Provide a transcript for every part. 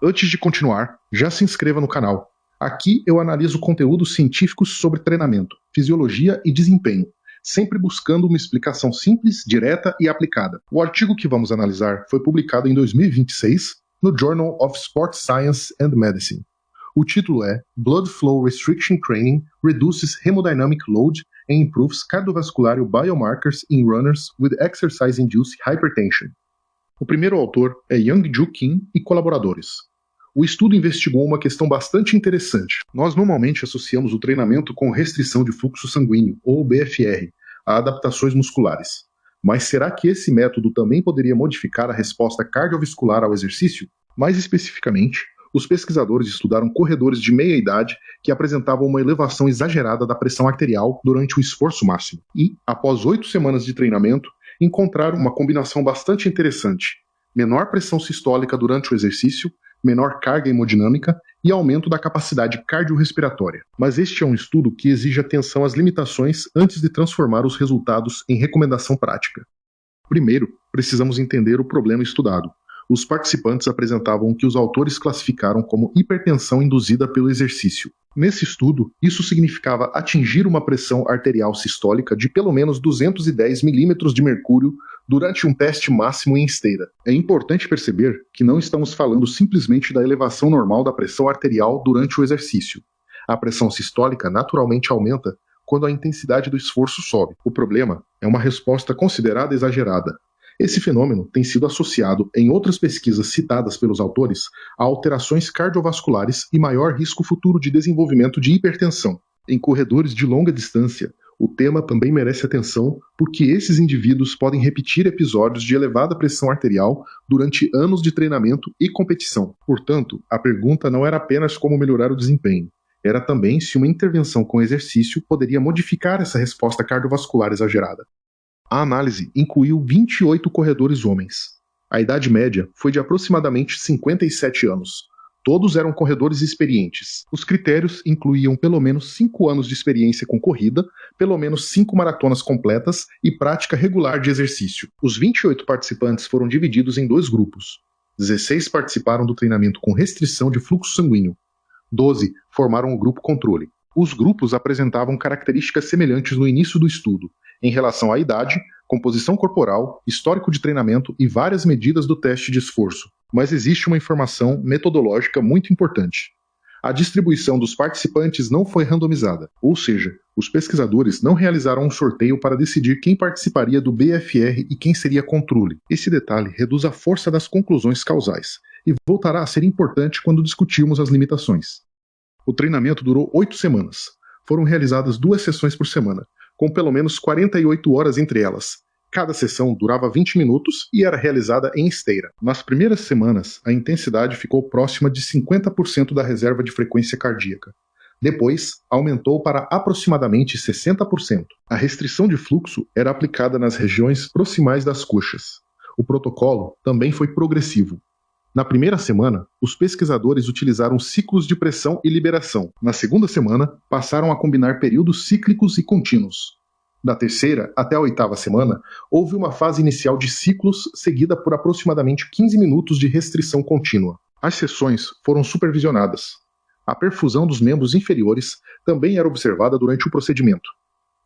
Antes de continuar, já se inscreva no canal. Aqui eu analiso conteúdos científicos sobre treinamento, fisiologia e desempenho, sempre buscando uma explicação simples, direta e aplicada. O artigo que vamos analisar foi publicado em 2026 no Journal of Sports Science and Medicine. O título é Blood Flow Restriction Training Reduces Hemodynamic Load and Improves Cardiovascular Biomarkers in Runners with Exercise-Induced Hypertension. O primeiro autor é Young-Joo Kim e colaboradores. O estudo investigou uma questão bastante interessante. Nós normalmente associamos o treinamento com restrição de fluxo sanguíneo, ou BFR, a adaptações musculares. Mas será que esse método também poderia modificar a resposta cardiovascular ao exercício? Mais especificamente, os pesquisadores estudaram corredores de meia idade que apresentavam uma elevação exagerada da pressão arterial durante o esforço máximo. E, após 8 semanas de treinamento, encontraram uma combinação bastante interessante: menor pressão sistólica durante o exercício, menor carga hemodinâmica e aumento da capacidade cardiorrespiratória. Mas este é um estudo que exige atenção às limitações antes de transformar os resultados em recomendação prática. Primeiro, precisamos entender o problema estudado. Os participantes apresentavam o que os autores classificaram como hipertensão induzida pelo exercício. Nesse estudo, isso significava atingir uma pressão arterial sistólica de pelo menos 210 milímetros de mercúrio durante um teste máximo em esteira. É importante perceber que não estamos falando simplesmente da elevação normal da pressão arterial durante o exercício. A pressão sistólica naturalmente aumenta quando a intensidade do esforço sobe. O problema é uma resposta considerada exagerada. Esse fenômeno tem sido associado, em outras pesquisas citadas pelos autores, a alterações cardiovasculares e maior risco futuro de desenvolvimento de hipertensão. Em corredores de longa distância, o tema também merece atenção porque esses indivíduos podem repetir episódios de elevada pressão arterial durante anos de treinamento e competição. Portanto, a pergunta não era apenas como melhorar o desempenho, era também se uma intervenção com exercício poderia modificar essa resposta cardiovascular exagerada. A análise incluiu 28 corredores homens. A idade média foi de aproximadamente 57 anos. Todos eram corredores experientes. Os critérios incluíam pelo menos 5 anos de experiência com corrida, pelo menos 5 maratonas completas e prática regular de exercício. Os 28 participantes foram divididos em 2 grupos. 16 participaram do treinamento com restrição de fluxo sanguíneo. 12 formaram o grupo controle. Os grupos apresentavam características semelhantes no início do estudo, em relação à idade, composição corporal, histórico de treinamento e várias medidas do teste de esforço. Mas existe uma informação metodológica muito importante. A distribuição dos participantes não foi randomizada, ou seja, os pesquisadores não realizaram um sorteio para decidir quem participaria do BFR e quem seria controle. Esse detalhe reduz a força das conclusões causais e voltará a ser importante quando discutirmos as limitações. O treinamento durou 8 semanas. Foram realizadas 2 sessões por semana, com pelo menos 48 horas entre elas. Cada sessão durava 20 minutos e era realizada em esteira. Nas primeiras semanas, a intensidade ficou próxima de 50% da reserva de frequência cardíaca. Depois, aumentou para aproximadamente 60%. A restrição de fluxo era aplicada nas regiões proximais das coxas. O protocolo também foi progressivo. Na primeira semana, os pesquisadores utilizaram ciclos de pressão e liberação. Na segunda semana, passaram a combinar períodos cíclicos e contínuos. Da terceira até a 8ª semana, houve uma fase inicial de ciclos seguida por aproximadamente 15 minutos de restrição contínua. As sessões foram supervisionadas. A perfusão dos membros inferiores também era observada durante o procedimento.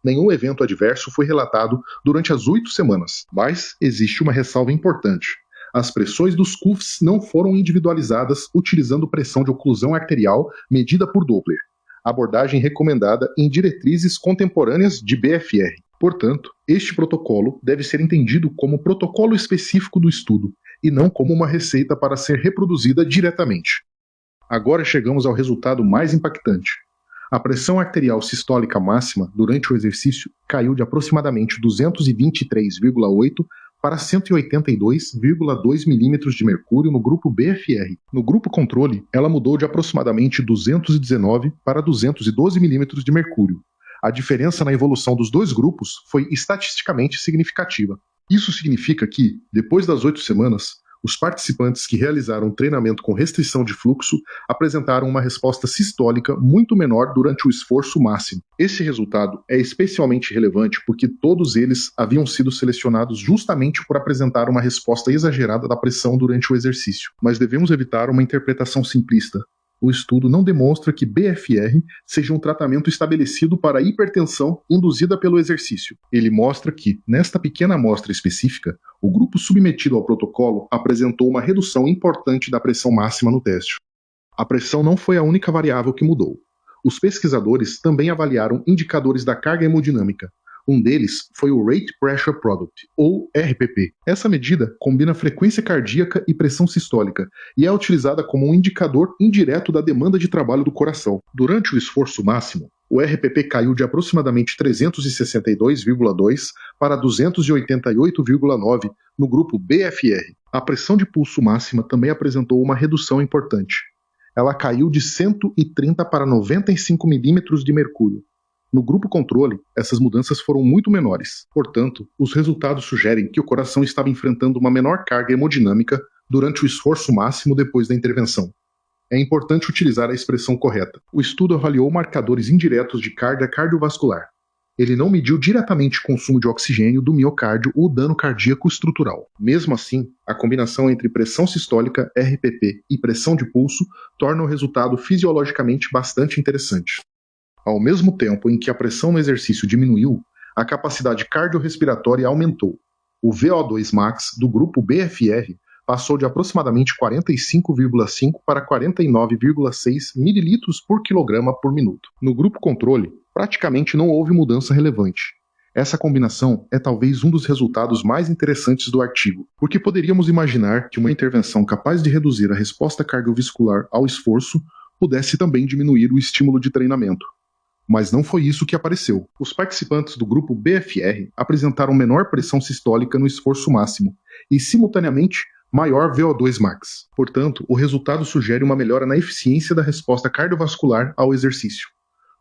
Nenhum evento adverso foi relatado durante as 8 semanas, mas existe uma ressalva importante. As pressões dos cuffs não foram individualizadas utilizando pressão de oclusão arterial medida por Doppler, abordagem recomendada em diretrizes contemporâneas de BFR. Portanto, este protocolo deve ser entendido como protocolo específico do estudo e não como uma receita para ser reproduzida diretamente. Agora chegamos ao resultado mais impactante. A pressão arterial sistólica máxima durante o exercício caiu de aproximadamente 223,8 para 182,2 milímetros de mercúrio no grupo BFR. No grupo controle, ela mudou de aproximadamente 219 para 212 milímetros de mercúrio. A diferença na evolução dos 2 grupos foi estatisticamente significativa. Isso significa que, depois das 8 semanas, Os participantes que realizaram treinamento com restrição de fluxo apresentaram uma resposta sistólica muito menor durante o esforço máximo. Esse resultado é especialmente relevante porque todos eles haviam sido selecionados justamente por apresentar uma resposta exagerada da pressão durante o exercício. Mas devemos evitar uma interpretação simplista. O estudo não demonstra que BFR seja um tratamento estabelecido para a hipertensão induzida pelo exercício. Ele mostra que, nesta pequena amostra específica, o grupo submetido ao protocolo apresentou uma redução importante da pressão máxima no teste. A pressão não foi a única variável que mudou. Os pesquisadores também avaliaram indicadores da carga hemodinâmica. Um deles foi o Rate Pressure Product, ou RPP. Essa medida combina frequência cardíaca e pressão sistólica e é utilizada como um indicador indireto da demanda de trabalho do coração. Durante o esforço máximo, o RPP caiu de aproximadamente 362,2 para 288,9 no grupo BFR. A pressão de pulso máxima também apresentou uma redução importante. Ela caiu de 130 para 95 milímetros de mercúrio. No grupo controle, essas mudanças foram muito menores. Portanto, os resultados sugerem que o coração estava enfrentando uma menor carga hemodinâmica durante o esforço máximo depois da intervenção. É importante utilizar a expressão correta. O estudo avaliou marcadores indiretos de carga cardiovascular. Ele não mediu diretamente o consumo de oxigênio do miocárdio ou dano cardíaco estrutural. Mesmo assim, a combinação entre pressão sistólica, RPP e pressão de pulso torna o resultado fisiologicamente bastante interessante. Ao mesmo tempo em que a pressão no exercício diminuiu, a capacidade cardiorrespiratória aumentou. O VO2 max do grupo BFR passou de aproximadamente 45,5 para 49,6 ml por quilograma por minuto. No grupo controle, praticamente não houve mudança relevante. Essa combinação é talvez um dos resultados mais interessantes do artigo, porque poderíamos imaginar que uma intervenção capaz de reduzir a resposta cardiovascular ao esforço pudesse também diminuir o estímulo de treinamento. Mas não foi isso que apareceu. Os participantes do grupo BFR apresentaram menor pressão sistólica no esforço máximo e, simultaneamente, maior VO2 max. Portanto, o resultado sugere uma melhora na eficiência da resposta cardiovascular ao exercício.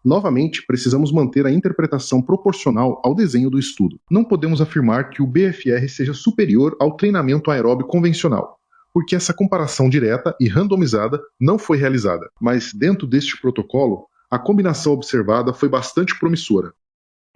Novamente, precisamos manter a interpretação proporcional ao desenho do estudo. Não podemos afirmar que o BFR seja superior ao treinamento aeróbio convencional, porque essa comparação direta e randomizada não foi realizada. Mas, dentro deste protocolo, a combinação observada foi bastante promissora.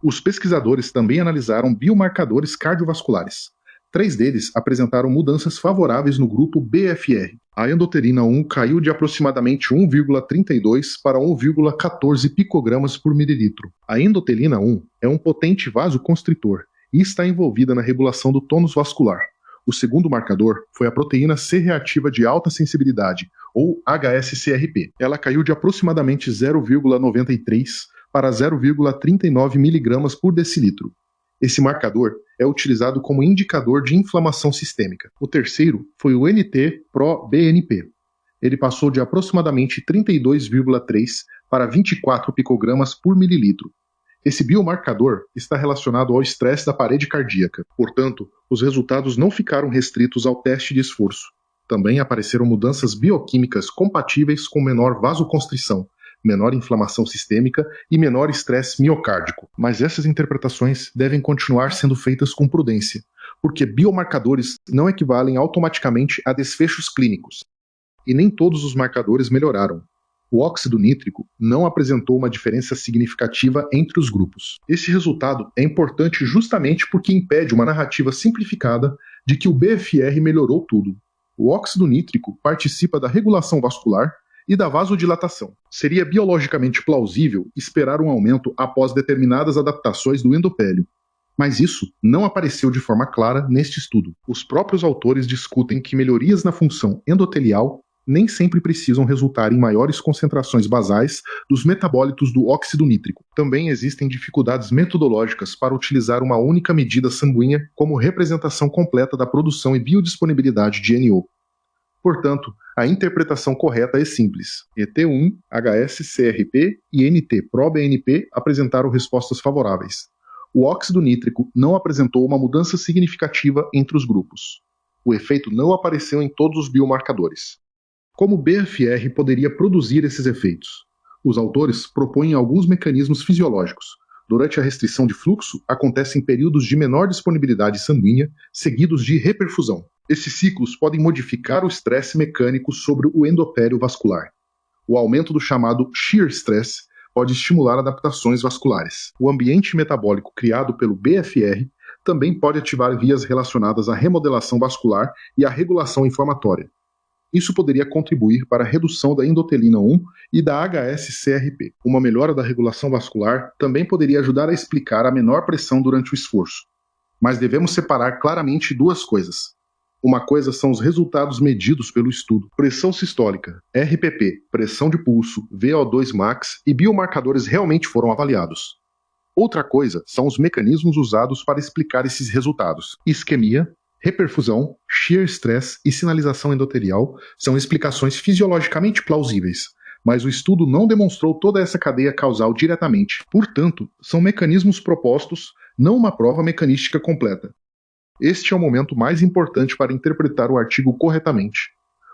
Os pesquisadores também analisaram biomarcadores cardiovasculares. 3 deles apresentaram mudanças favoráveis no grupo BFR. A endoterina 1 caiu de aproximadamente 1,32 para 1,14 picogramas por mililitro. A endotelina 1 é um potente vasoconstritor e está envolvida na regulação do tônus vascular. O segundo marcador foi a proteína C reativa de alta sensibilidade, ou HSCRP. Ela caiu de aproximadamente 0,93 para 0,39 mg por decilitro. Esse marcador é utilizado como indicador de inflamação sistêmica. O terceiro foi o NT-proBNP. Ele passou de aproximadamente 32,3 para 24 picogramas por mililitro. Esse biomarcador está relacionado ao estresse da parede cardíaca. Portanto, os resultados não ficaram restritos ao teste de esforço. Também apareceram mudanças bioquímicas compatíveis com menor vasoconstrição, menor inflamação sistêmica e menor estresse miocárdico. Mas essas interpretações devem continuar sendo feitas com prudência, porque biomarcadores não equivalem automaticamente a desfechos clínicos. E nem todos os marcadores melhoraram. O óxido nítrico não apresentou uma diferença significativa entre os grupos. Esse resultado é importante justamente porque impede uma narrativa simplificada de que o BFR melhorou tudo. O óxido nítrico participa da regulação vascular e da vasodilatação. Seria biologicamente plausível esperar um aumento após determinadas adaptações do endotélio. Mas isso não apareceu de forma clara neste estudo. Os próprios autores discutem que melhorias na função endotelial nem sempre precisam resultar em maiores concentrações basais dos metabólitos do óxido nítrico. Também existem dificuldades metodológicas para utilizar uma única medida sanguínea como representação completa da produção e biodisponibilidade de NO. Portanto, a interpretação correta é simples. ET1, HSCRP e NT-proBNP apresentaram respostas favoráveis. O óxido nítrico não apresentou uma mudança significativa entre os grupos. O efeito não apareceu em todos os biomarcadores. Como o BFR poderia produzir esses efeitos? Os autores propõem alguns mecanismos fisiológicos, durante a restrição de fluxo, acontecem períodos de menor disponibilidade sanguínea, seguidos de reperfusão. Esses ciclos podem modificar o estresse mecânico sobre o endotélio vascular. O aumento do chamado shear stress pode estimular adaptações vasculares. O ambiente metabólico criado pelo BFR também pode ativar vias relacionadas à remodelação vascular e à regulação inflamatória. Isso poderia contribuir para a redução da endotelina 1 e da HS-CRP. Uma melhora da regulação vascular também poderia ajudar a explicar a menor pressão durante o esforço. Mas devemos separar claramente duas coisas. Uma coisa são os resultados medidos pelo estudo: pressão sistólica, RPP, pressão de pulso, VO2 max e biomarcadores realmente foram avaliados. Outra coisa são os mecanismos usados para explicar esses resultados. Isquemia, reperfusão, shear stress e sinalização endotelial são explicações fisiologicamente plausíveis, mas o estudo não demonstrou toda essa cadeia causal diretamente. Portanto, são mecanismos propostos, não uma prova mecanística completa. Este é o momento mais importante para interpretar o artigo corretamente.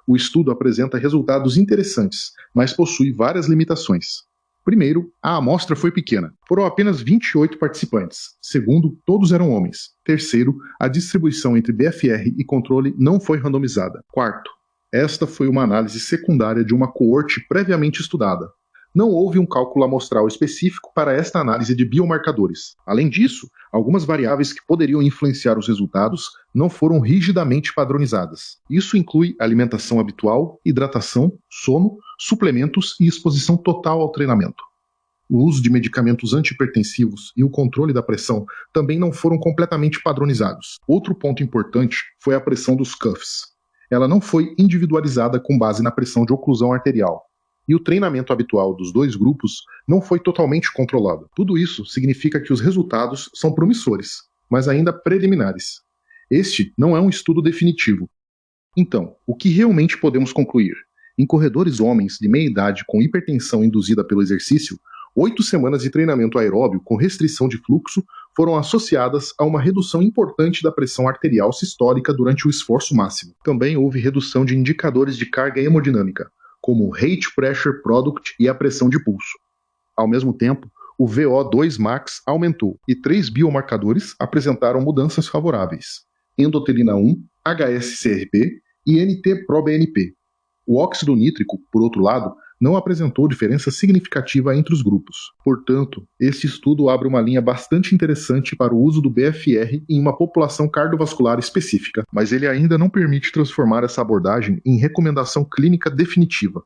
O estudo apresenta resultados interessantes, mas possui várias limitações. Primeiro, a amostra foi pequena. Foram apenas 28 participantes. Segundo, todos eram homens. Terceiro, a distribuição entre BFR e controle não foi randomizada. Quarto, esta foi uma análise secundária de uma coorte previamente estudada. Não houve um cálculo amostral específico para esta análise de biomarcadores. Além disso, algumas variáveis que poderiam influenciar os resultados não foram rigidamente padronizadas. Isso inclui alimentação habitual, hidratação, sono, suplementos e exposição total ao treinamento. O uso de medicamentos antihipertensivos e o controle da pressão também não foram completamente padronizados. Outro ponto importante foi a pressão dos cuffs. Ela não foi individualizada com base na pressão de oclusão arterial. E o treinamento habitual dos dois grupos não foi totalmente controlado. Tudo isso significa que os resultados são promissores, mas ainda preliminares. Este não é um estudo definitivo. Então, o que realmente podemos concluir? Em corredores homens de meia idade com hipertensão induzida pelo exercício, 8 semanas de treinamento aeróbio com restrição de fluxo foram associadas a uma redução importante da pressão arterial sistólica durante o esforço máximo. Também houve redução de indicadores de carga hemodinâmica, como o Rate Pressure Product e a pressão de pulso. Ao mesmo tempo, o VO2 max aumentou e 3 biomarcadores apresentaram mudanças favoráveis: endotelina 1, HS-CRP e NT-proBNP. O óxido nítrico, por outro lado, não apresentou diferença significativa entre os grupos. Portanto, este estudo abre uma linha bastante interessante para o uso do BFR em uma população cardiovascular específica, mas ele ainda não permite transformar essa abordagem em recomendação clínica definitiva.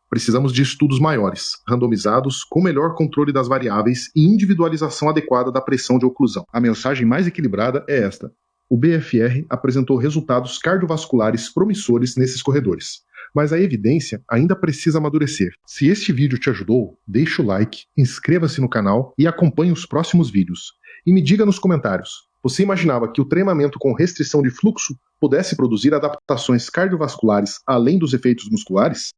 Precisamos de estudos maiores, randomizados, com melhor controle das variáveis e individualização adequada da pressão de oclusão. A mensagem mais equilibrada é esta: o BFR apresentou resultados cardiovasculares promissores nesses corredores, mas a evidência ainda precisa amadurecer. Se este vídeo te ajudou, deixa o like, inscreva-se no canal e acompanhe os próximos vídeos. E me diga nos comentários, você imaginava que o treinamento com restrição de fluxo pudesse produzir adaptações cardiovasculares além dos efeitos musculares?